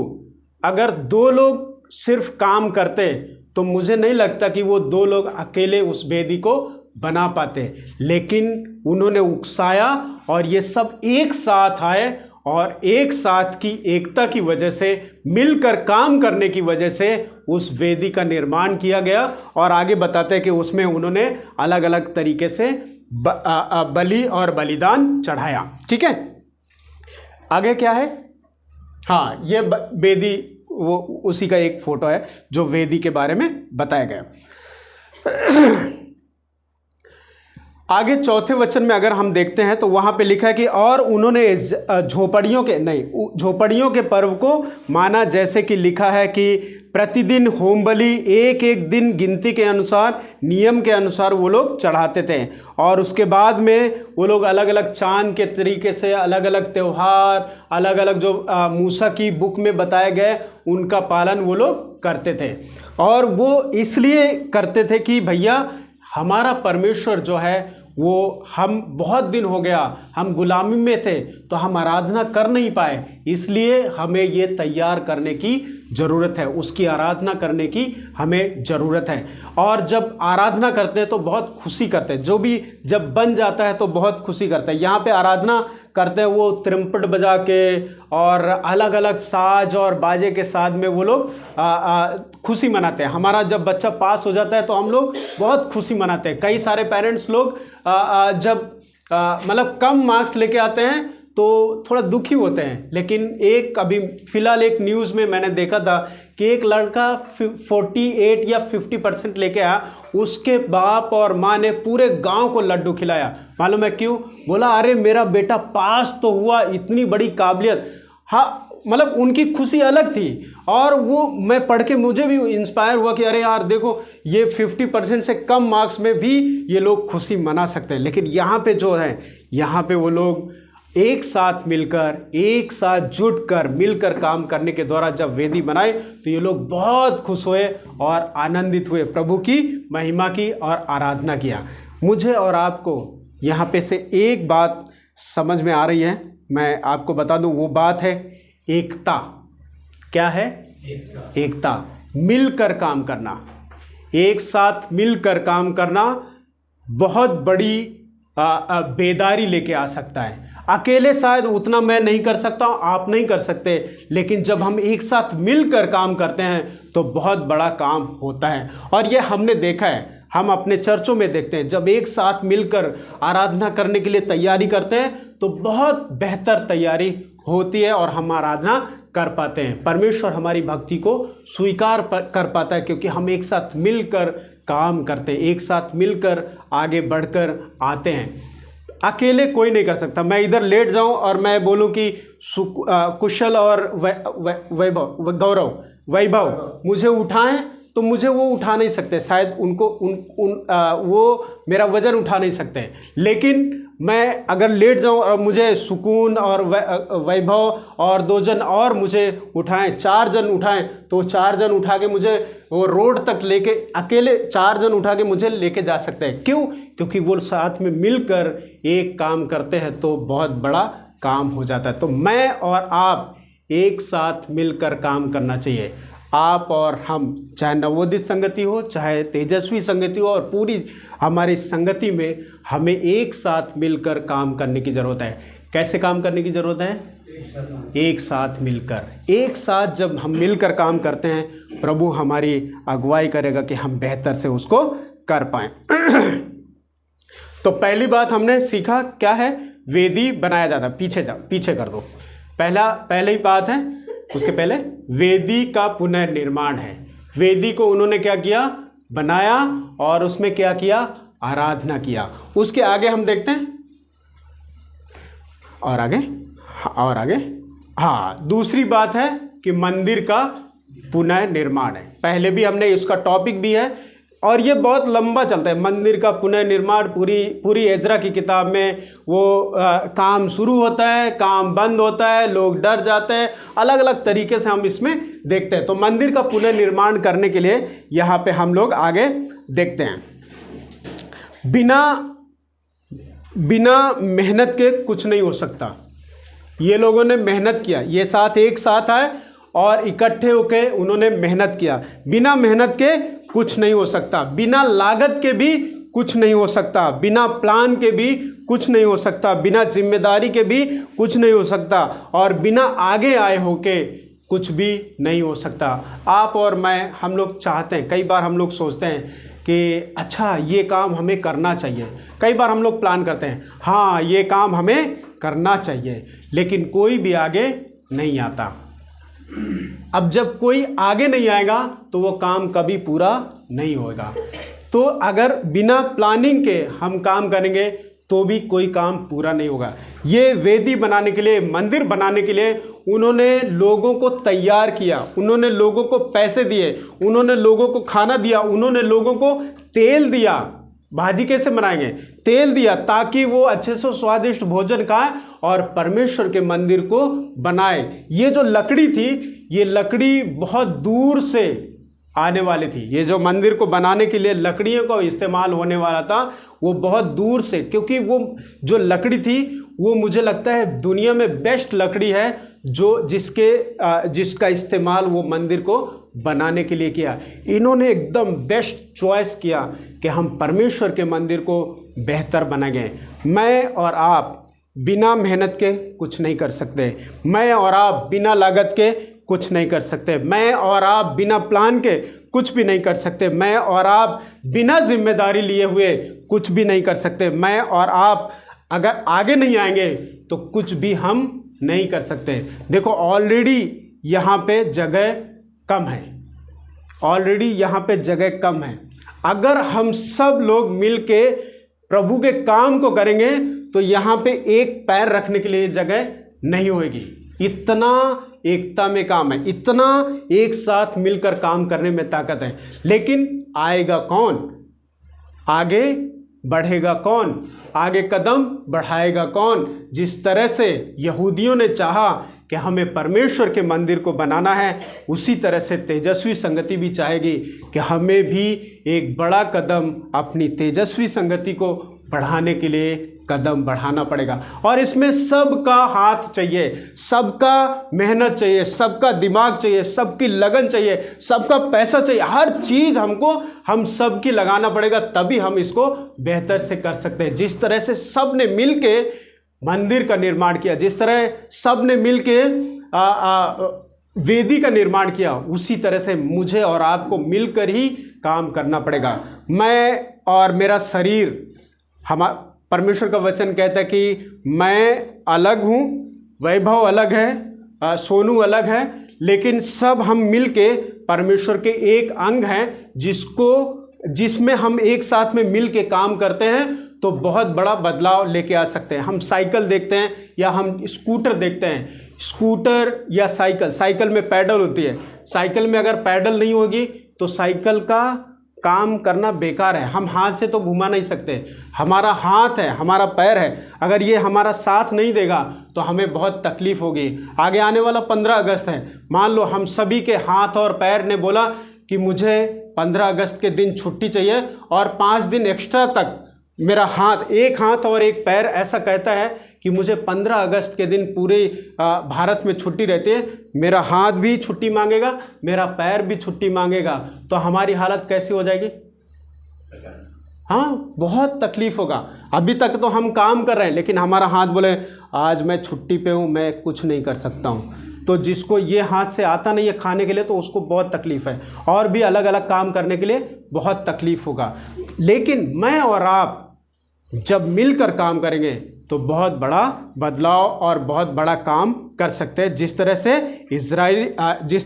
Speaker 1: अगर 2 लोग सिर्फ काम करते तो मुझे नहीं लगता कि वो 2 लोग अकेले उस वेदी को बना पाते, लेकिन उन्होंने उकसाया और ये सब एक साथ आए और एक साथ की एकता की वजह से, मिलकर काम करने की वजह से उस वेदी का निर्माण किया गया। और आगे बताते हैं कि उसमें उन्होंने अलग अलग तरीके से बलि और बलिदान चढ़ाया। ठीक है, आगे क्या है? हाँ, ये वेदी, वो उसी का एक फोटो है जो वेदी के बारे में बताया गया। आगे चौथे वचन में अगर हम देखते हैं तो वहाँ पे लिखा है कि और उन्होंने झोपड़ियों के पर्व को माना, जैसे कि लिखा है कि प्रतिदिन होम बलि एक एक दिन गिनती के अनुसार, नियम के अनुसार वो लोग चढ़ाते थे। और उसके बाद में वो लोग अलग अलग चांद के तरीके से अलग अलग त्यौहार, अलग अलग जो मूसा की बुक में बताए गए उनका पालन वो लोग करते थे। और वो इसलिए करते थे कि भैया हमारा परमेश्वर जो है वो, हम बहुत दिन हो गया हम गुलामी में थे तो हम आराधना कर नहीं पाए, इसलिए हमें ये तैयार करने की ज़रूरत है, उसकी आराधना करने की हमें ज़रूरत है। और जब आराधना करते हैं तो बहुत खुशी करते हैं, जो भी जब बन जाता है तो बहुत खुशी करते हैं। यहाँ पे आराधना करते हैं वो त्रिम्पट बजा के और अलग अलग साज और बाजे के साथ में वो लोग खुशी मनाते हैं। हमारा जब बच्चा पास हो जाता है तो हम लोग बहुत खुशी मनाते हैं। कई सारे पेरेंट्स लोग जब मतलब कम मार्क्स लेके आते हैं तो थोड़ा दुखी होते हैं। लेकिन एक अभी फ़िलहाल एक न्यूज़ में मैंने देखा था कि एक लड़का 48 या 50% लेके आया, उसके बाप और माँ ने पूरे गांव को लड्डू खिलाया। मालूम है क्यों? बोला अरे मेरा बेटा पास तो हुआ, इतनी बड़ी काबिलियत। हाँ, मतलब उनकी खुशी अलग थी। और वो मैं पढ़ के मुझे भी इंस्पायर हुआ कि अरे यार देखो, ये 50% से कम मार्क्स में भी ये लोग खुशी मना सकते हैं। लेकिन यहाँ पे जो है, यहाँ पे वो लोग एक साथ मिलकर, एक साथ जुटकर, मिलकर काम करने के द्वारा जब वेदी बनाए तो ये लोग बहुत खुश हुए और आनंदित हुए, प्रभु की महिमा की और आराधना किया। मुझे और आपको यहाँ पे से एक बात समझ में आ रही है, मैं आपको बता दूँ, वो बात है एकता। क्या है? एकता। मिलकर काम करना, एक साथ मिलकर काम करना बहुत बड़ी बेदारी लेके आ सकता है। अकेले शायद उतना मैं नहीं कर सकता, आप नहीं कर सकते, लेकिन जब हम एक साथ मिलकर काम करते हैं तो बहुत बड़ा काम होता है। और ये हमने देखा है, हम अपने चर्चों में देखते हैं, जब एक साथ मिलकर आराधना करने के लिए तैयारी करते हैं तो बहुत बेहतर तैयारी होती है और हम आराधना कर पाते हैं। परमेश्वर हमारी भक्ति को स्वीकार कर पाता है, क्योंकि हम एक साथ मिलकर काम करते हैं, एक साथ मिलकर आगे बढ़कर आते हैं। अकेले कोई नहीं कर सकता। मैं इधर लेट जाऊं और मैं बोलूं कि कुशल और वैभव मुझे उठाएं, तो मुझे वो उठा नहीं सकते, शायद उनको वो मेरा वजन उठा नहीं सकते। लेकिन मैं अगर लेट जाऊं और मुझे सुकून और वैभव और 2 जन और मुझे उठाएं, 4 जन उठाएं, तो 4 जन उठा के मुझे वो रोड तक लेके, अकेले 4 जन उठा के मुझे लेके जा सकते हैं। क्यों? क्योंकि वो साथ में मिलकर एक काम करते हैं तो बहुत बड़ा काम हो जाता है। तो मैं और आप एक साथ मिलकर काम करना चाहिए। आप और हम, चाहे नवोदित संगति हो, चाहे तेजस्वी संगति हो, और पूरी हमारी संगति में हमें एक साथ मिलकर काम करने की ज़रूरत है। कैसे काम करने की ज़रूरत है? एक साथ मिलकर। एक साथ जब हम मिलकर काम करते हैं, प्रभु हमारी अगुवाई करेगा कि हम बेहतर से उसको कर पाएँ। तो पहली बात हमने सीखा क्या है? वेदी बनाया जाता। पीछे कर दो। पहली बात है, उसके पहले वेदी का पुनर्निर्माण है। वेदी को उन्होंने क्या किया? बनाया, और उसमें क्या किया? आराधना किया। उसके आगे हम देखते हैं, और आगे हाँ, दूसरी बात है कि मंदिर का पुनर्निर्माण है। पहले भी हमने इसका टॉपिक भी है, और ये बहुत लंबा चलता है। मंदिर का पुनर्निर्माण पूरी एजरा की किताब में वो काम शुरू होता है, काम बंद होता है, लोग डर जाते हैं, अलग अलग तरीके से हम इसमें देखते हैं। तो मंदिर का पुनर्निर्माण करने के लिए यहाँ पे हम लोग आगे देखते हैं। बिना मेहनत के कुछ नहीं हो सकता। ये लोगों ने मेहनत किया, ये साथ एक साथ आए और इकट्ठे होकर उन्होंने मेहनत किया। बिना मेहनत के कुछ नहीं हो सकता, बिना लागत के भी कुछ नहीं हो सकता, बिना प्लान के भी कुछ नहीं हो सकता, बिना जिम्मेदारी के भी कुछ नहीं हो सकता, और बिना आगे आए होके कुछ भी नहीं हो सकता। आप और मैं, हम लोग चाहते हैं, कई बार हम लोग सोचते हैं कि अच्छा ये काम हमें करना चाहिए। कई बार हम लोग प्लान करते हैं, हाँ ये काम हमें करना चाहिए, लेकिन कोई भी आगे नहीं आता। अब जब कोई आगे नहीं आएगा तो वो काम कभी पूरा नहीं होगा। तो अगर बिना प्लानिंग के हम काम करेंगे तो भी कोई काम पूरा नहीं होगा। ये वेदी बनाने के लिए, मंदिर बनाने के लिए उन्होंने लोगों को तैयार किया, उन्होंने लोगों को पैसे दिए, उन्होंने लोगों को खाना दिया, उन्होंने लोगों को तेल दिया। भाजी कैसे बनाएंगे? तेल दिया ताकि वो अच्छे से स्वादिष्ट भोजन खाए और परमेश्वर के मंदिर को बनाए। ये जो लकड़ी थी, ये लकड़ी बहुत दूर से आने वाली थी। ये जो मंदिर को बनाने के लिए लकड़ियों का इस्तेमाल होने वाला था, वो बहुत दूर से, क्योंकि वो जो लकड़ी थी वो मुझे लगता है दुनिया में बेस्ट लकड़ी है, जो जिसका इस्तेमाल वो मंदिर को बनाने के लिए किया। इन्होंने एकदम बेस्ट चॉइस किया कि हम परमेश्वर के मंदिर को बेहतर बनाएंगे। मैं और आप बिना मेहनत के कुछ नहीं कर सकते, मैं और आप बिना लागत के कुछ नहीं कर सकते, मैं और आप बिना प्लान के कुछ भी नहीं कर सकते, मैं और आप बिना जिम्मेदारी लिए हुए कुछ भी नहीं कर सकते, मैं और आप अगर आगे नहीं आएंगे तो कुछ भी हम नहीं कर सकते। देखो ऑलरेडी यहाँ पे जगह कम है, ऑलरेडी यहाँ पे जगह कम है। अगर हम सब लोग मिल के प्रभु के काम को करेंगे तो यहाँ पे एक पैर रखने के लिए जगह नहीं होगी। इतना एकता में काम है, इतना एक साथ मिलकर काम करने में ताकत है। लेकिन आएगा कौन? आगे बढ़ेगा कौन? आगे कदम बढ़ाएगा कौन? जिस तरह से यहूदियों ने चाहा कि हमें परमेश्वर के मंदिर को बनाना है, उसी तरह से तेजस्वी संगति भी चाहेगी कि हमें भी एक बड़ा कदम अपनी तेजस्वी संगति को बढ़ाने के लिए कदम बढ़ाना पड़ेगा। और इसमें सबका हाथ चाहिए, सबका मेहनत चाहिए, सबका दिमाग चाहिए, सबकी लगन चाहिए, सबका पैसा चाहिए, हर चीज़ हम सब की लगाना पड़ेगा, तभी हम इसको बेहतर से कर सकते हैं। जिस तरह से सब ने मिल के मंदिर का निर्माण किया, जिस तरह सब ने मिल के वेदी का निर्माण किया, उसी तरह से मुझे और आपको मिलकर ही काम करना पड़ेगा। मैं और मेरा शरीर, परमेश्वर का वचन कहता है कि मैं अलग हूँ, वैभव अलग है, सोनू अलग है, लेकिन सब हम मिलके परमेश्वर के एक अंग हैं, जिसमें हम एक साथ में मिल के काम करते हैं तो बहुत बड़ा बदलाव लेके आ सकते हैं। हम साइकिल देखते हैं या हम स्कूटर देखते हैं, स्कूटर या साइकिल में पैडल होती है। साइकिल में अगर पैडल नहीं होगी तो साइकिल का काम करना बेकार है। हम हाथ से तो घुमा नहीं सकते, हमारा हाथ है, हमारा पैर है, अगर ये हमारा साथ नहीं देगा तो हमें बहुत तकलीफ होगी। आगे आने वाला 15 अगस्त है, मान लो हम सभी के हाथ और पैर ने बोला कि मुझे 15 अगस्त के दिन छुट्टी चाहिए और 5 दिन एक्स्ट्रा तक मेरा एक हाथ और एक पैर ऐसा कहता है कि मुझे 15 अगस्त के दिन पूरे भारत में छुट्टी रहती है, मेरा हाथ भी छुट्टी मांगेगा, मेरा पैर भी छुट्टी मांगेगा, तो हमारी हालत कैसी हो जाएगी? हाँ, बहुत तकलीफ होगा। अभी तक तो हम काम कर रहे हैं, लेकिन हमारा हाथ बोले आज मैं छुट्टी पे हूँ, मैं कुछ नहीं कर सकता हूँ, तो जिसको ये हाथ से आता नहीं है खाने के लिए तो उसको बहुत तकलीफ है, और भी अलग अलग काम करने के लिए बहुत तकलीफ होगा। लेकिन मैं और आप जब मिलकर काम करेंगे तो बहुत बड़ा बदलाव और बहुत बड़ा काम कर सकते हैं। जिस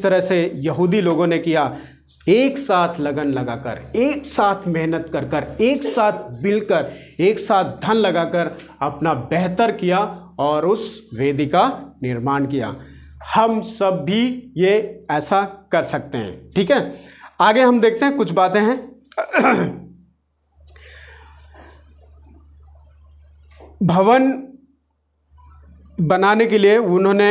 Speaker 1: तरह से यहूदी लोगों ने किया, एक साथ लगन लगाकर, एक साथ मेहनत कर, एक साथ मिलकर, एक साथ धन लगाकर अपना बेहतर किया और उस वेदी का निर्माण किया। हम सब भी ये ऐसा कर सकते हैं। ठीक है, आगे हम देखते हैं, कुछ बातें हैं। भवन बनाने के लिए उन्होंने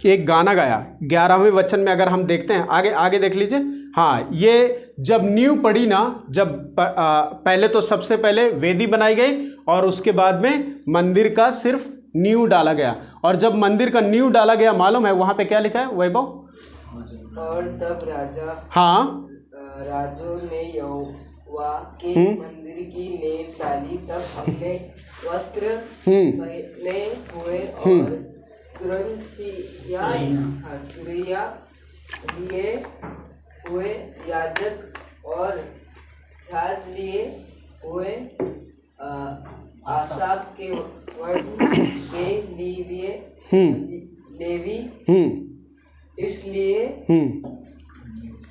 Speaker 1: एक गाना गाया। 11वें वचन में अगर हम देखते हैं, आगे देख लीजिए। हाँ, ये जब नींव पड़ी ना, जब पहले तो सबसे पहले वेदी बनाई गई और उसके बाद में मंदिर का सिर्फ नींव डाला गया। और जब मंदिर का नींव डाला गया, मालूम है वहाँ पे क्या लिखा है वैभव?
Speaker 4: और तब राजा,
Speaker 1: हाँ,
Speaker 4: राजों ने यहोवा के मंदिर की नींव डाली, तब अपने वस्त्र पहने हुए और तुरैया लिए हुए याजक और झांझ लिए हुए आसाफ के वर्ग के लेवी इसलिए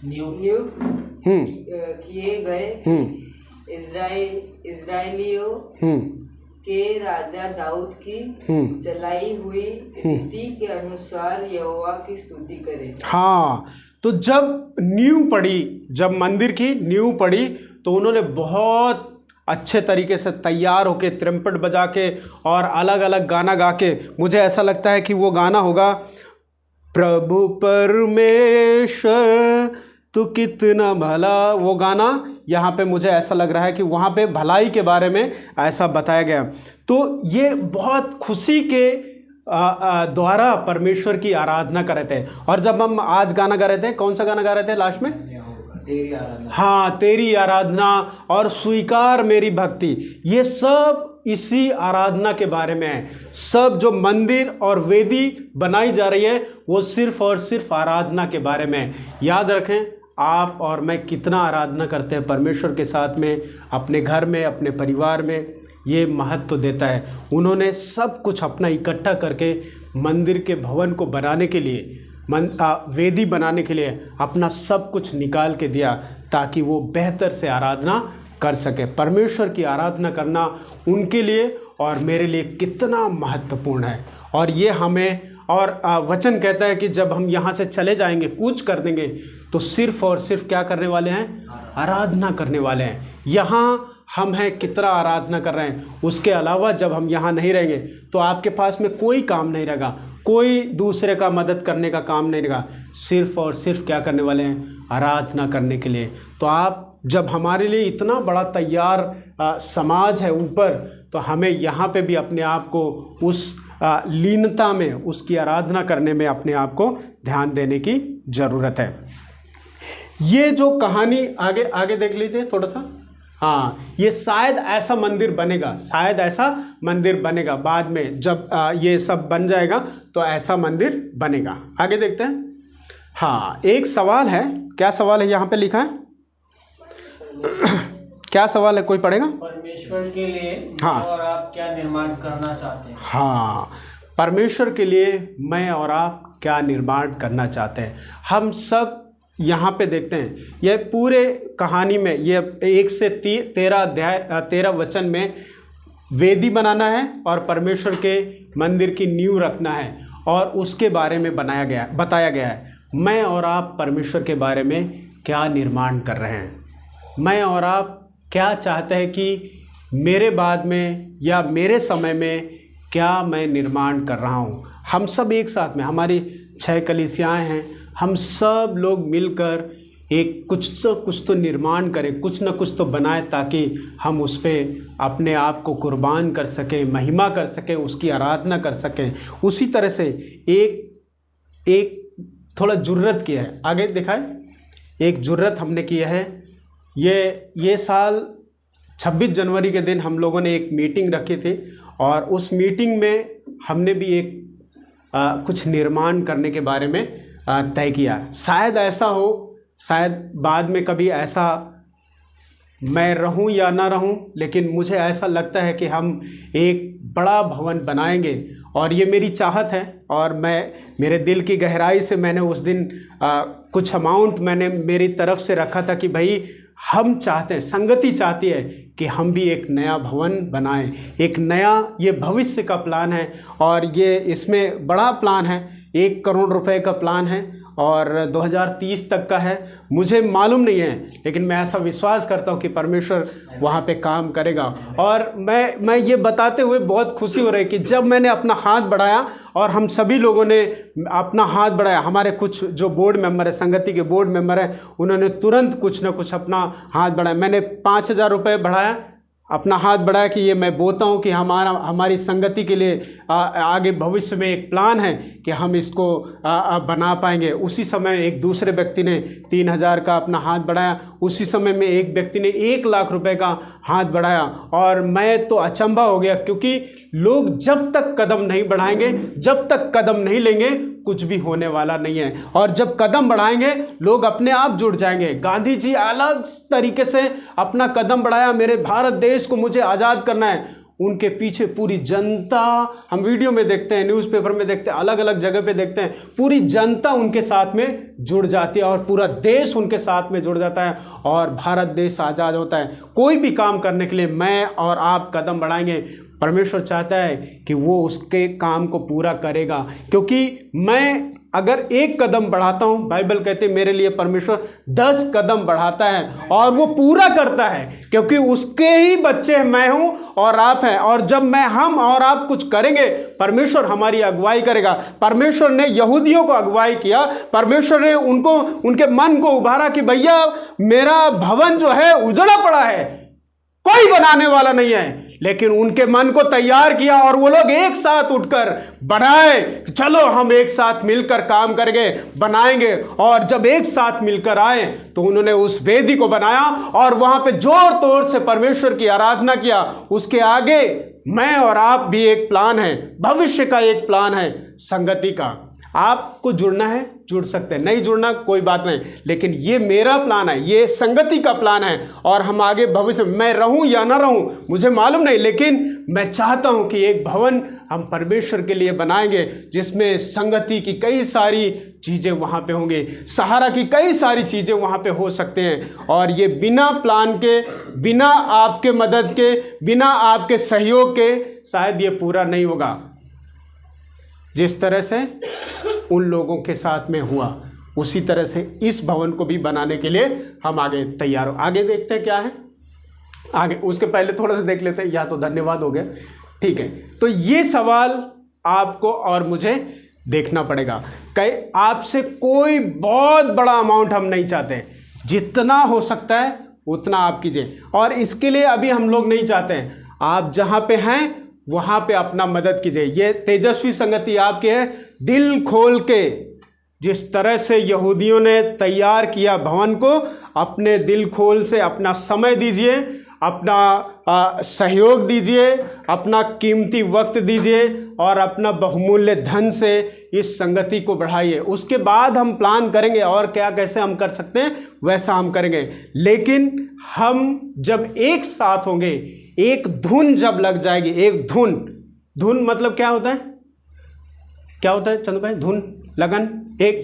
Speaker 4: नियुक्त किए गए इजराइलियों के राजा दाऊद की चलाई हुई रीति के अनुसार यहोवा की स्तुति करें।
Speaker 1: हाँ, तो जब नींव पड़ी, जब मंदिर की नींव पड़ी, तो उन्होंने बहुत अच्छे तरीके से तैयार होके ट्रम्पेट बजा के और अलग अलग गाना गा के, मुझे ऐसा लगता है कि वो गाना होगा, प्रभु परमेश्वर तू कितना भला, वो गाना यहाँ पे मुझे ऐसा लग रहा है कि वहाँ पे भलाई के बारे में ऐसा बताया गया। तो ये बहुत खुशी के द्वारा परमेश्वर की आराधना कर रहे थे। और जब हम आज गाना गा रहे थे, कौन सा गाना गा रहे थे लास्ट में?
Speaker 4: तेरी आराधना।
Speaker 1: हाँ, तेरी आराधना और स्वीकार मेरी भक्ति, ये सब इसी आराधना के बारे में है। सब जो मंदिर और वेदी बनाई जा रही है वो सिर्फ और सिर्फ आराधना के बारे में है। याद रखें, आप और मैं कितना आराधना करते हैं परमेश्वर के साथ में, अपने घर में, अपने परिवार में, ये महत्व देता है। उन्होंने सब कुछ अपना इकट्ठा करके मंदिर के भवन को बनाने के लिए, वेदी बनाने के लिए अपना सब कुछ निकाल के दिया, ताकि वो बेहतर से आराधना कर सके। परमेश्वर की आराधना करना उनके लिए और मेरे लिए कितना महत्वपूर्ण है। और ये हमें, और वचन कहता है कि जब हम यहाँ से चले जाएंगे, कूच कर देंगे, तो सिर्फ और सिर्फ क्या करने वाले हैं? आराधना करने वाले हैं। यहाँ हम हैं, कितना आराधना कर रहे हैं। उसके अलावा जब हम यहाँ नहीं रहेंगे तो आपके पास में कोई काम नहीं रहेगा, कोई दूसरे का मदद करने का काम नहीं रहेगा। सिर्फ और सिर्फ क्या करने वाले हैं? आराधना करने के लिए। तो आप जब हमारे लिए इतना बड़ा तैयार समाज है ऊपर, तो हमें यहाँ पे भी अपने आप को उस लीनता में, उसकी आराधना करने में अपने आप को ध्यान देने की ज़रूरत है। ये जो कहानी आगे आगे देख लीजिए थोड़ा सा। हाँ, ये शायद ऐसा मंदिर बनेगा, शायद ऐसा मंदिर बनेगा बाद में, जब ये सब बन जाएगा तो ऐसा मंदिर बनेगा। आगे देखते हैं। हाँ, एक सवाल है। क्या सवाल है यहाँ पे लिखा है? क्या सवाल है, कोई पढ़ेगा?
Speaker 3: परमेश्वर के लिए
Speaker 1: हाँ,
Speaker 3: और आप क्या निर्माण करना चाहते हैं?
Speaker 1: हाँ, परमेश्वर के लिए मैं और आप क्या निर्माण करना चाहते हैं। हम सब यहाँ पे देखते हैं, यह पूरे कहानी में, ये 1 से 13 अध्याय 13 वचन में वेदी बनाना है और परमेश्वर के मंदिर की नींव रखना है, और उसके बारे में बताया गया है। मैं और आप परमेश्वर के बारे में क्या निर्माण कर रहे हैं? मैं और आप क्या चाहते हैं कि मेरे बाद में या मेरे समय में क्या मैं निर्माण कर रहा हूँ? हम सब एक साथ में, हमारी 6 कलीसियाएँ हैं, हम सब लोग मिलकर एक कुछ तो निर्माण करें, कुछ न कुछ तो बनाएं, ताकि हम उस पर अपने आप को कुर्बान कर सकें, महिमा कर सकें, उसकी आराधना कर सकें। उसी तरह से एक थोड़ा जुर्रत किया है। आगे दिखाएं। एक जुर्रत हमने किया है। ये साल 26 जनवरी के दिन हम लोगों ने एक मीटिंग रखी थी, और उस मीटिंग में हमने भी एक कुछ निर्माण करने के बारे में तय किया। शायद ऐसा हो, शायद बाद में कभी ऐसा मैं रहूं या ना रहूं, लेकिन मुझे ऐसा लगता है कि हम एक बड़ा भवन बनाएंगे, और ये मेरी चाहत है। और मैं मेरे दिल की गहराई से मैंने उस दिन कुछ अमाउंट मैंने मेरी तरफ से रखा था कि भाई हम चाहते हैं, संगति चाहती है कि हम भी एक नया भवन बनाएं, एक नया, ये भविष्य का प्लान है, और ये इसमें बड़ा प्लान है। 1 करोड़ रुपए का प्लान है और 2030 तक का है। मुझे मालूम नहीं है, लेकिन मैं ऐसा विश्वास करता हूँ कि परमेश्वर वहाँ पे काम करेगा। और मैं ये बताते हुए बहुत खुशी हो रही है कि जब मैंने अपना हाथ बढ़ाया और हम सभी लोगों ने अपना हाथ बढ़ाया, हमारे कुछ जो बोर्ड मेंबर है, संगति के बोर्ड मेंबर हैं, उन्होंने तुरंत कुछ ना कुछ अपना हाथ बढ़ाया। मैंने 5000 रुपये बढ़ाया, अपना हाथ बढ़ाया कि ये मैं बोलता हूँ कि हमारी संगति के लिए आगे भविष्य में एक प्लान है कि हम इसको बना पाएंगे। उसी समय एक दूसरे व्यक्ति ने 3000 का अपना हाथ बढ़ाया। उसी समय में एक व्यक्ति ने 1 लाख रुपए का हाथ बढ़ाया, और मैं तो अचंभा हो गया, क्योंकि लोग जब तक कदम नहीं बढ़ाएंगे, जब तक कदम नहीं लेंगे, कुछ भी होने वाला नहीं है। और जब कदम बढ़ाएंगे, लोग अपने आप जुड़ जाएंगे। गांधी जी अलग तरीके से अपना कदम बढ़ाया, मेरे भारत देश को मुझे आज़ाद करना है। उनके पीछे पूरी जनता, हम वीडियो में देखते हैं, न्यूज़पेपर में देखते हैं, अलग अलग जगह पे देखते हैं, पूरी जनता उनके साथ में जुड़ जाती है और पूरा देश उनके साथ में जुड़ जाता है और भारत देश आज़ाद होता है। कोई भी काम करने के लिए मैं और आप कदम बढ़ाएंगे, परमेश्वर चाहता है कि वो उसके काम को पूरा करेगा, क्योंकि मैं अगर एक कदम बढ़ाता हूं, बाइबल कहते हैं मेरे लिए परमेश्वर 10 कदम बढ़ाता है और वो पूरा करता है, क्योंकि उसके ही बच्चे मैं हूं और आप हैं। और जब हम और आप कुछ करेंगे, परमेश्वर हमारी अगुवाई करेगा। परमेश्वर ने यहूदियों को अगुवाई किया, परमेश्वर ने उनके मन को उभारा कि भैया मेरा भवन जो है उजड़ा पड़ा है, कोई बनाने वाला नहीं है, लेकिन उनके मन को तैयार किया और वो लोग एक साथ उठकर बढ़ाए, चलो हम एक साथ मिलकर काम करेंगे, बनाएंगे। और जब एक साथ मिलकर आए तो उन्होंने उस वेदी को बनाया और वहां पे जोर तोर से परमेश्वर की आराधना किया। उसके आगे मैं और आप भी एक प्लान है, भविष्य का एक प्लान है संगति का। आपको जुड़ना है, जुड़ सकते हैं, नहीं जुड़ना कोई बात नहीं, लेकिन ये मेरा प्लान है, ये संगति का प्लान है। और हम आगे भविष्य में, मैं रहूं या ना रहूं मुझे मालूम नहीं, लेकिन मैं चाहता हूं कि एक भवन हम परमेश्वर के लिए बनाएंगे जिसमें संगति की कई सारी चीज़ें वहां पे होंगी, सहारा की कई सारी चीज़ें वहां पे हो सकते हैं। और ये बिना प्लान के, बिना आपके मदद के, बिना आपके सहयोग के शायद ये पूरा नहीं होगा। जिस तरह से उन लोगों के साथ में हुआ, उसी तरह से इस भवन को भी बनाने के लिए हम आगे तैयार हो। आगे देखते हैं क्या है आगे, उसके पहले थोड़ा सा देख लेते हैं, या तो धन्यवाद हो गया, ठीक है। तो ये सवाल आपको और मुझे देखना पड़ेगा। कई आपसे कोई बहुत बड़ा अमाउंट हम नहीं चाहते, जितना हो सकता है उतना आप कीजिए। और इसके लिए अभी हम लोग नहीं चाहते हैं, आप जहाँ पे हैं वहां पे अपना मदद कीजिए। ये तेजस्वी संगति आपके है, दिल खोल के, जिस तरह से यहूदियों ने तैयार किया भवन को, अपने दिल खोल से अपना समय दीजिए, अपना सहयोग दीजिए, अपना कीमती वक्त दीजिए और अपना बहुमूल्य धन से इस संगति को बढ़ाइए। उसके बाद हम प्लान करेंगे और क्या कैसे हम कर सकते हैं वैसा हम करेंगे। लेकिन हम जब एक साथ होंगे, एक धुन जब लग जाएगी, एक धुन मतलब क्या होता है, क्या होता है चंदू भाई? धुन, लगन, एक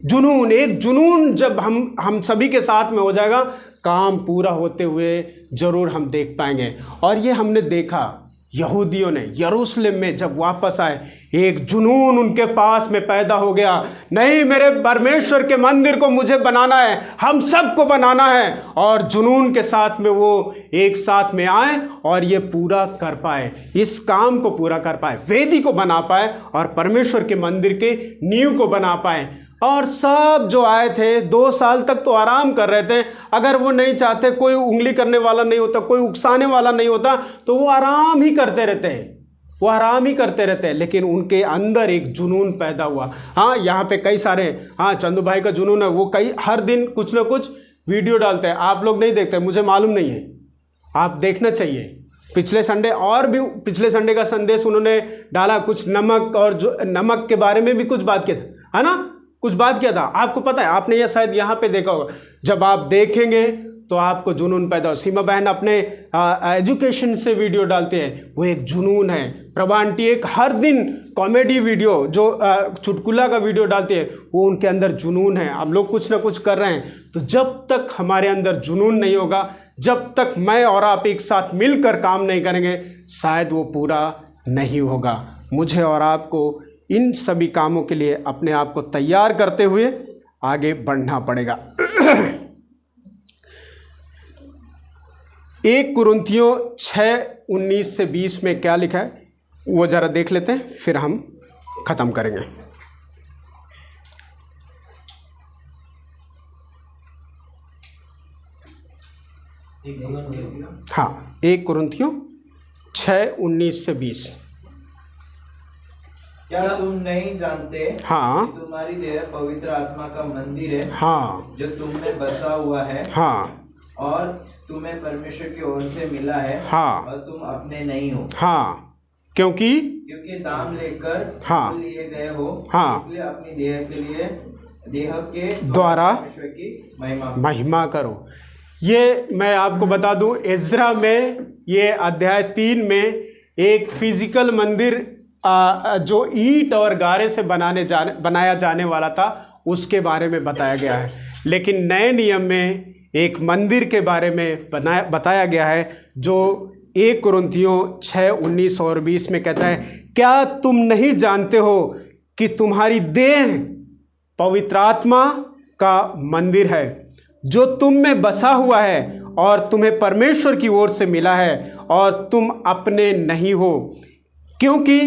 Speaker 1: जुनून, एक जुनून जब हम सभी के साथ में हो जाएगा, काम पूरा होते हुए जरूर हम देख पाएंगे। और ये हमने देखा, यहूदियों ने यरूशलेम में जब वापस आए, एक जुनून उनके पास में पैदा हो गया, नहीं मेरे परमेश्वर के मंदिर को मुझे बनाना है, हम सबको बनाना है। और जुनून के साथ में वो एक साथ में आए और ये पूरा कर पाए, इस काम को पूरा कर पाए, वेदी को बना पाए और परमेश्वर के मंदिर के नींव को बना पाए। और सब जो आए थे 2 साल तक तो आराम कर रहे थे। अगर वो नहीं चाहते, कोई उंगली करने वाला नहीं होता, कोई उकसाने वाला नहीं होता, तो वो आराम ही करते रहते हैं, वो आराम ही करते रहते हैं। लेकिन उनके अंदर एक जुनून पैदा हुआ। हाँ, यहाँ पे कई सारे, हाँ चंदू भाई का जुनून है, वो हर दिन कुछ ना कुछ वीडियो डालते हैं, आप लोग नहीं देखते, मुझे मालूम नहीं है, आप देखना चाहिए। पिछले संडे और भी, पिछले संडे का संदेश उन्होंने डाला, कुछ नमक और जो नमक के बारे में भी कुछ बात किया था, है ना, कुछ बात किया था, आपको पता है, आपने ये शायद यहाँ पे देखा होगा। जब आप देखेंगे तो आपको जुनून पैदा हो। सीमा बहन अपने एजुकेशन से वीडियो डालते हैं, वो एक जुनून है। प्रभा आंटी एक हर दिन कॉमेडी वीडियो, जो चुटकुला का वीडियो डालते हैं, वो उनके अंदर जुनून है। हम लोग कुछ ना कुछ कर रहे हैं। तो जब तक हमारे अंदर जुनून नहीं होगा, जब तक मैं और आप एक साथ मिलकर काम नहीं करेंगे, शायद वो पूरा नहीं होगा। मुझे और आपको इन सभी कामों के लिए अपने आप को तैयार करते हुए आगे बढ़ना पड़ेगा। 1 कुरिन्थियों 6:19 से 20 में क्या लिखा है वो जरा देख लेते हैं, फिर हम खत्म करेंगे। हाँ, 1 कुरिन्थियों 6:19 से 20।
Speaker 5: क्या तुम नहीं जानते?
Speaker 1: हाँ,
Speaker 5: कि तुम्हारी देह पवित्र आत्मा का मंदिर है,
Speaker 1: हाँ,
Speaker 5: जो तुम में बसा हुआ है,
Speaker 1: हाँ,
Speaker 5: और तुम्हें परमेश्वर की ओर से मिला है,
Speaker 1: हाँ,
Speaker 5: और तुम अपने नहीं हो,
Speaker 1: हाँ, क्योंकि
Speaker 5: दाम लेकर
Speaker 1: हाँ,
Speaker 5: लिए गए हो,
Speaker 1: हाँ,
Speaker 5: इसलिए अपनी देह के
Speaker 1: द्वारा
Speaker 5: परमेश्वर की
Speaker 1: महिमा करो। ये मैं आपको बता दूं, इज़रा में ये अध्याय 3 में एक फिजिकल मंदिर जो ईंट और गारे से बनाया जाने वाला था उसके बारे में बताया गया है, लेकिन नए नियम में एक मंदिर के बारे में बताया गया है जो 1 कुरिन्थियों 6:19 और 20 में कहता है, क्या तुम नहीं जानते हो कि तुम्हारी देह पवित्र आत्मा का मंदिर है जो तुम में बसा हुआ है और तुम्हें परमेश्वर की ओर से मिला है और तुम अपने नहीं हो, क्योंकि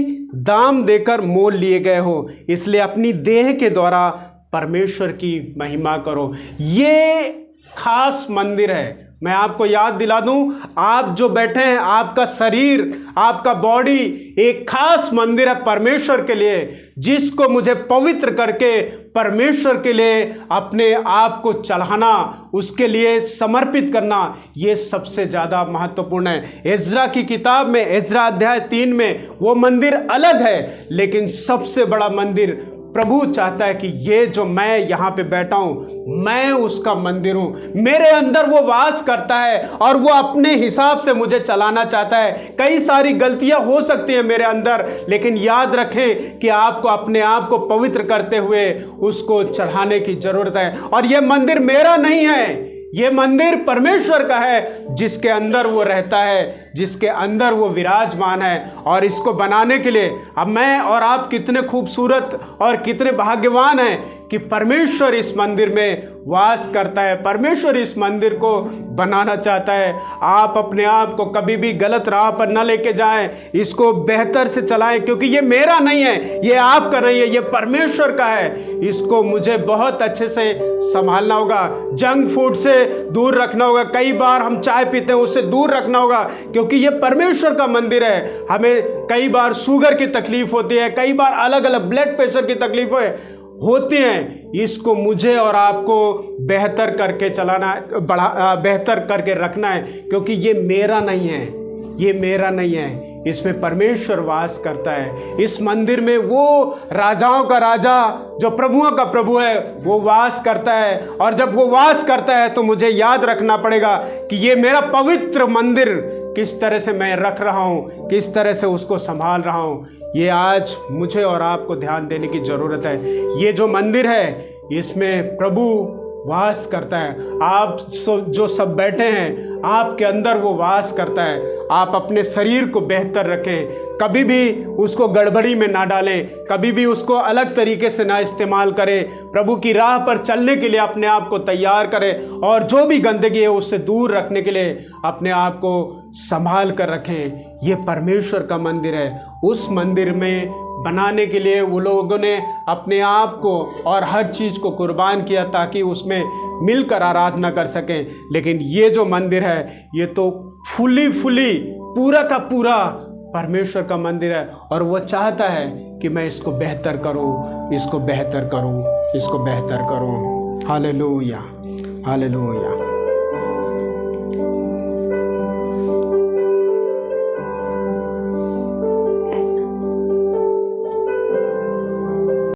Speaker 1: दाम देकर मोल लिए गए हो, इसलिए अपनी देह के द्वारा परमेश्वर की महिमा करो। ये खास मंदिर है। मैं आपको याद दिला दूं, आप जो बैठे हैं, आपका शरीर, आपका बॉडी एक खास मंदिर है परमेश्वर के लिए, जिसको मुझे पवित्र करके परमेश्वर के लिए अपने आप को चढ़ाना, उसके लिए समर्पित करना, ये सबसे ज़्यादा महत्वपूर्ण है। एज्रा की किताब में, एज्रा अध्याय 3 में वो मंदिर अलग है, लेकिन सबसे बड़ा मंदिर प्रभु चाहता है कि ये जो मैं यहाँ पे बैठा हूँ, मैं उसका मंदिर हूँ। मेरे अंदर वो वास करता है और वो अपने हिसाब से मुझे चलाना चाहता है। कई सारी गलतियाँ हो सकती हैं मेरे अंदर, लेकिन याद रखें कि आपको अपने आप को पवित्र करते हुए उसको चढ़ाने की जरूरत है। और ये मंदिर मेरा नहीं है, ये मंदिर परमेश्वर का है, जिसके अंदर वो रहता है, जिसके अंदर वो विराजमान है। और इसको बनाने के लिए अब मैं और आप कितने खूबसूरत और कितने भाग्यवान हैं कि परमेश्वर इस मंदिर में वास करता है। परमेश्वर इस मंदिर को बनाना चाहता है। आप अपने आप को कभी भी गलत राह पर न लेके जाएं, इसको बेहतर से चलाएं, क्योंकि ये मेरा नहीं है, ये आपका नहीं है, ये परमेश्वर का है। इसको मुझे बहुत अच्छे से संभालना होगा, जंक फूड से दूर रखना होगा। कई बार हम चाय पीते हैं, उससे दूर रखना होगा, क्योंकि ये परमेश्वर का मंदिर है। हमें कई बार शुगर की तकलीफ होती है, कई बार अलग अलग ब्लड प्रेशर की तकलीफ होती हैं। इसको मुझे और आपको बेहतर करके चलाना, बेहतर करके रखना है, क्योंकि ये मेरा नहीं है, ये मेरा नहीं है, इसमें परमेश्वर वास करता है। इस मंदिर में वो राजाओं का राजा, जो प्रभुओं का प्रभु है, वो वास करता है। और जब वो वास करता है तो मुझे याद रखना पड़ेगा कि ये मेरा पवित्र मंदिर किस तरह से मैं रख रहा हूँ, किस तरह से उसको संभाल रहा हूँ। ये आज मुझे और आपको ध्यान देने की ज़रूरत है। ये जो मंदिर है, इसमें प्रभु वास करता है। आप जो सब बैठे हैं, आपके अंदर वो वास करता है। आप अपने शरीर को बेहतर रखें, कभी भी उसको गड़बड़ी में ना डालें, कभी भी उसको अलग तरीके से ना इस्तेमाल करें। प्रभु की राह पर चलने के लिए अपने आप को तैयार करें, और जो भी गंदगी है उससे दूर रखने के लिए अपने आप को संभाल कर रखें। ये परमेश्वर का मंदिर है। उस मंदिर में बनाने के लिए वो लोगों ने अपने आप को और हर चीज़ को कुर्बान किया ताकि उसमें मिलकर आराधना कर सकें। लेकिन ये जो मंदिर है, ये तो फुली पूरा का पूरा परमेश्वर का मंदिर है, और वो चाहता है कि मैं इसको बेहतर करूं, इसको बेहतर करूं, इसको बेहतर करूं। Hallelujah, hallelujah.